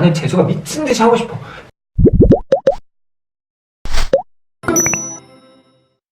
나는 재수가 미친 듯이 하고 싶어.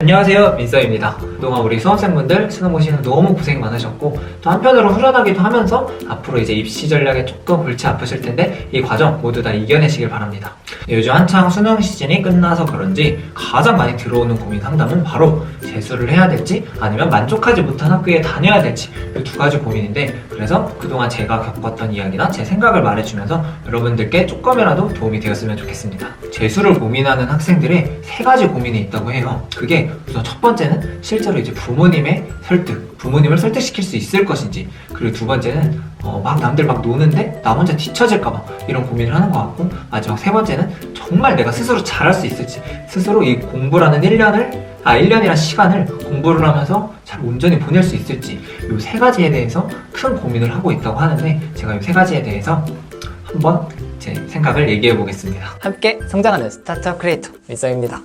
안녕하세요, 민서입니다. 그동안 우리 수험생분들 수능 보시는 너무 고생 많으셨고 또 한편으로 후련하기도 하면서 앞으로 이제 입시 전략에 조금 골치 아프실 텐데 이 과정 모두 다 이겨내시길 바랍니다. 요즘 한창 수능 시즌이 끝나서 그런지 가장 많이 들어오는 고민 상담은 바로 재수를 해야 될지 아니면 만족하지 못한 학교에 다녀야 될지 이 두 가지 고민인데, 그래서 그동안 제가 겪었던 이야기나 제 생각을 말해주면서 여러분들께 조금이라도 도움이 되었으면 좋겠습니다. 재수를 고민하는 학생들의 세 가지 고민이 있다고 해요. 그게 우선 첫 번째는 실제로 이제 부모님을 설득시킬 수 있을 것인지, 그리고 두 번째는 막 남들 막 노는데 나 혼자 뒤처질까봐 이런 고민을 하는 것 같고, 마지막 세 번째는 정말 내가 스스로 잘할 수 있을지, 스스로 이 공부라는 1년이란 시간을 공부를 하면서 잘 온전히 보낼 수 있을지, 이 세 가지에 대해서 큰 고민을 하고 있다고 하는데, 제가 이 세 가지에 대해서 한번 제 생각을 얘기해 보겠습니다. 함께 성장하는 스타트업 크리에이터 민서입니다.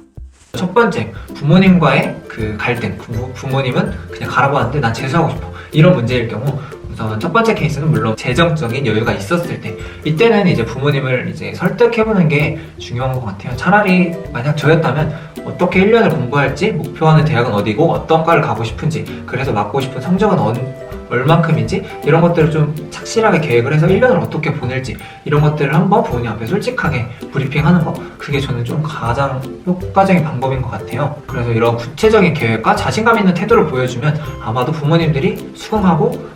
첫 번째, 부모님과의 그 갈등. 부모님은 그냥 가라고 하는데 난 재수하고 싶어, 이런 문제일 경우, 우선 첫 번째 케이스는 물론 재정적인 여유가 있었을 때, 이때는 이제 부모님을 이제 설득해보는 게 중요한 것 같아요. 차라리 만약 저였다면 어떻게 1년을 공부할지, 목표하는 대학은 어디고 어떤 과를 가고 싶은지, 그래서 맡고 싶은 성적은 얼만큼인지 이런 것들을 좀 착실하게 계획을 해서 1년을 어떻게 보낼지, 이런 것들을 한번 부모님 앞에 솔직하게 브리핑하는 거, 그게 저는 좀 가장 효과적인 방법인 것 같아요. 그래서 이런 구체적인 계획과 자신감 있는 태도를 보여주면 아마도 부모님들이 수긍하고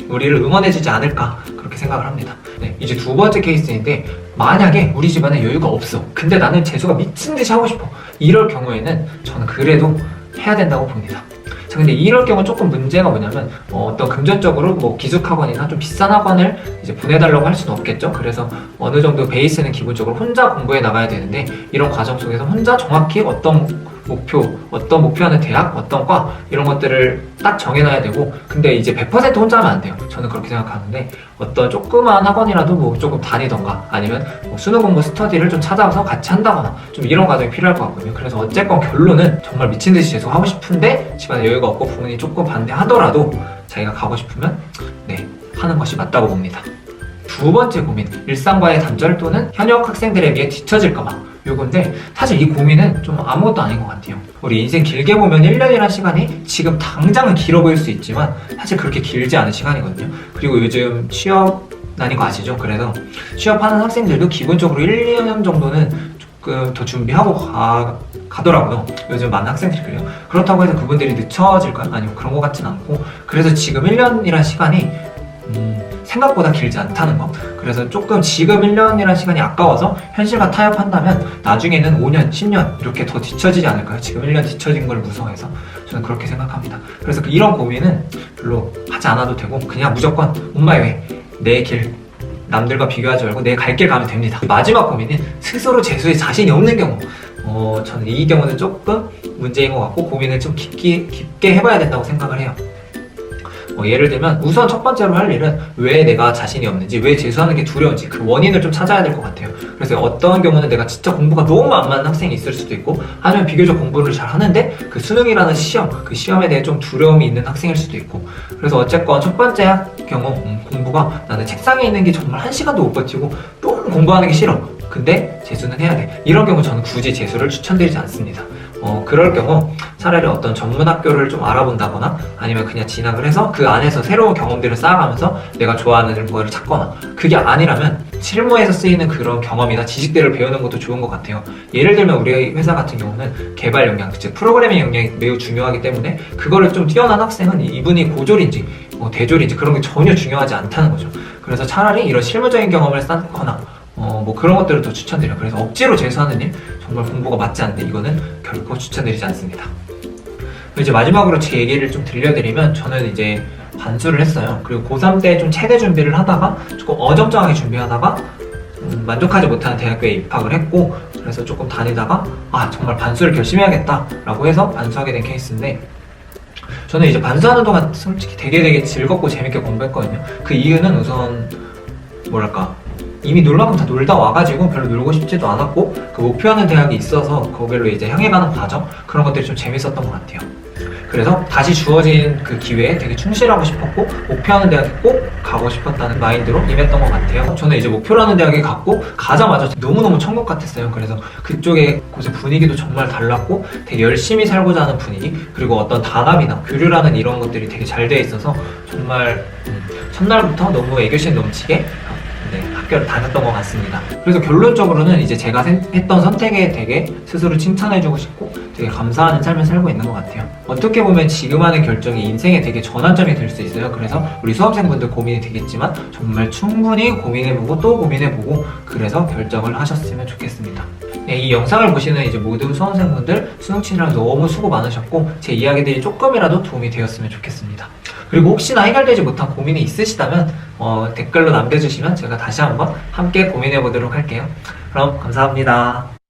우리를 응원해주지 않을까, 그렇게 생각을 합니다. 네, 이제 두 번째 케이스인데, 만약에 우리 집안에 여유가 없어, 근데 나는 재수가 미친 듯이 하고 싶어, 이럴 경우에는 저는 그래도 해야 된다고 봅니다. 자, 근데 이럴 경우 조금 문제가 뭐냐면, 어떤 금전적으로 뭐 기숙학원이나 좀 비싼 학원을 이제 보내달라고 할 수는 없겠죠. 그래서 어느 정도 베이스는 기본적으로 혼자 공부해 나가야 되는데, 이런 과정 속에서 혼자 정확히 어떤 목표하는 대학, 어떤 과, 이런 것들을 딱 정해놔야 되고, 근데 이제 100% 혼자 하면 안 돼요. 저는 그렇게 생각하는데, 어떤 조그마한 학원이라도 뭐 조금 다니던가, 아니면 뭐 수능 공부 스터디를 좀 찾아와서 같이 한다거나, 좀 이런 과정이 필요할 것 같거든요. 그래서 어쨌건 결론은 정말 미친듯이 재수하고 싶은데 집안에 여유가 없고 부모님이 조금 반대하더라도 자기가 가고 싶으면 하는 것이 맞다고 봅니다. 두 번째 고민, 일상과의 단절 또는 현역 학생들에 비해 뒤처질까봐, 요건데 사실 이 고민은 좀 아무것도 아닌 것 같아요. 우리 인생 길게 보면 1년이라는 시간이 지금 당장은 길어 보일 수 있지만 사실 그렇게 길지 않은 시간이거든요. 그리고 요즘 취업난인 거 아시죠? 그래서 취업하는 학생들도 기본적으로 1, 2년 정도는 조금 더 준비하고 가더라고요. 요즘 많은 학생들이 그래요. 그렇다고 해서 그분들이 늦춰질까요? 아니요, 그런 것 같진 않고, 그래서 지금 1년이라는 시간이 생각보다 길지 않다는 거. 그래서 조금 지금 1년이라는 시간이 아까워서 현실과 타협한다면 나중에는 5년, 10년 이렇게 더 뒤처지지 않을까요? 지금 1년 뒤처진 걸 무서워해서 저는 그렇게 생각합니다. 그래서 이런 고민은 별로 하지 않아도 되고, 그냥 무조건 on my way, 내 길, 남들과 비교하지 말고 내 갈 길 가면 됩니다. 마지막 고민은 스스로 재수에 자신이 없는 경우. 저는 이 경우는 조금 문제인 것 같고, 고민을 좀 깊게 해봐야 된다고 생각을 해요. 예를 들면 우선 첫 번째로 할 일은 왜 내가 자신이 없는지, 왜 재수하는 게 두려운지 그 원인을 좀 찾아야 될 것 같아요. 그래서 어떤 경우는 내가 진짜 공부가 너무 안 맞는 학생이 있을 수도 있고, 아니면 비교적 공부를 잘 하는데 그 수능이라는 시험, 그 시험에 대해 좀 두려움이 있는 학생일 수도 있고, 그래서 어쨌건 첫 번째 경우 공부가 나는 책상에 있는 게 정말 1시간도 못 버티고 너무 공부하는 게 싫어, 근데 재수는 해야 돼, 이런 경우 저는 굳이 재수를 추천드리지 않습니다. 그럴 경우 차라리 어떤 전문 학교를 좀 알아본다거나, 아니면 그냥 진학을 해서 그 안에서 새로운 경험들을 쌓아가면서 내가 좋아하는 거를 찾거나, 그게 아니라면 실무에서 쓰이는 그런 경험이나 지식들을 배우는 것도 좋은 것 같아요. 예를 들면 우리 회사 같은 경우는 개발 역량, 즉 프로그래밍 역량이 매우 중요하기 때문에 그거를 좀 뛰어난 학생은 이분이 고졸인지 대졸인지 그런 게 전혀 중요하지 않다는 거죠. 그래서 차라리 이런 실무적인 경험을 쌓거나 그런 것들을 더 추천드려요. 그래서 억지로 재수하는 일, 정말 공부가 맞지 않는데 이거는 결코 추천드리지 않습니다. 이제 마지막으로 제 얘기를 좀 들려드리면, 저는 이제 반수를 했어요. 그리고 고3 때 좀 체대 준비를 하다가 조금 어정쩡하게 준비하다가 만족하지 못하는 대학교에 입학을 했고, 그래서 조금 다니다가 정말 반수를 결심해야겠다 라고 해서 반수하게 된 케이스인데, 저는 이제 반수하는 동안 솔직히 되게 즐겁고 재밌게 공부했거든요. 그 이유는 우선 이미 놀 만큼 다 놀다 와가지고 별로 놀고 싶지도 않았고, 그 목표하는 대학이 있어서 거기로 이제 향해 가는 과정, 그런 것들이 좀 재밌었던 것 같아요. 그래서 다시 주어진 그 기회에 되게 충실하고 싶었고 목표하는 대학에 꼭 가고 싶었다는 마인드로 임했던 것 같아요. 저는 이제 목표라는 대학에 갔고 가자마자 너무너무 천국 같았어요. 그래서 그쪽에 곳의 분위기도 정말 달랐고 되게 열심히 살고자 하는 분위기, 그리고 어떤 단합이나 교류라는 이런 것들이 되게 잘 돼 있어서 정말 첫날부터 너무 애교심 넘치게 학교를 다녔던 것 같습니다. 그래서 결론적으로는 이제 제가 했던 선택에 되게 스스로 칭찬해주고 싶고 되게 감사하는 삶을 살고 있는 것 같아요. 어떻게 보면 지금 하는 결정이 인생에 되게 전환점이 될 수 있어요. 그래서 우리 수험생분들 고민이 되겠지만 정말 충분히 고민해보고 또 고민해보고 그래서 결정을 하셨으면 좋겠습니다. 네, 이 영상을 보시는 이제 모든 수험생분들 수능 치느라 너무 수고 많으셨고 제 이야기들이 조금이라도 도움이 되었으면 좋겠습니다. 그리고 혹시나 해결되지 못한 고민이 있으시다면 댓글로 남겨주시면 제가 다시 한번 함께 고민해 보도록 할게요. 그럼 감사합니다.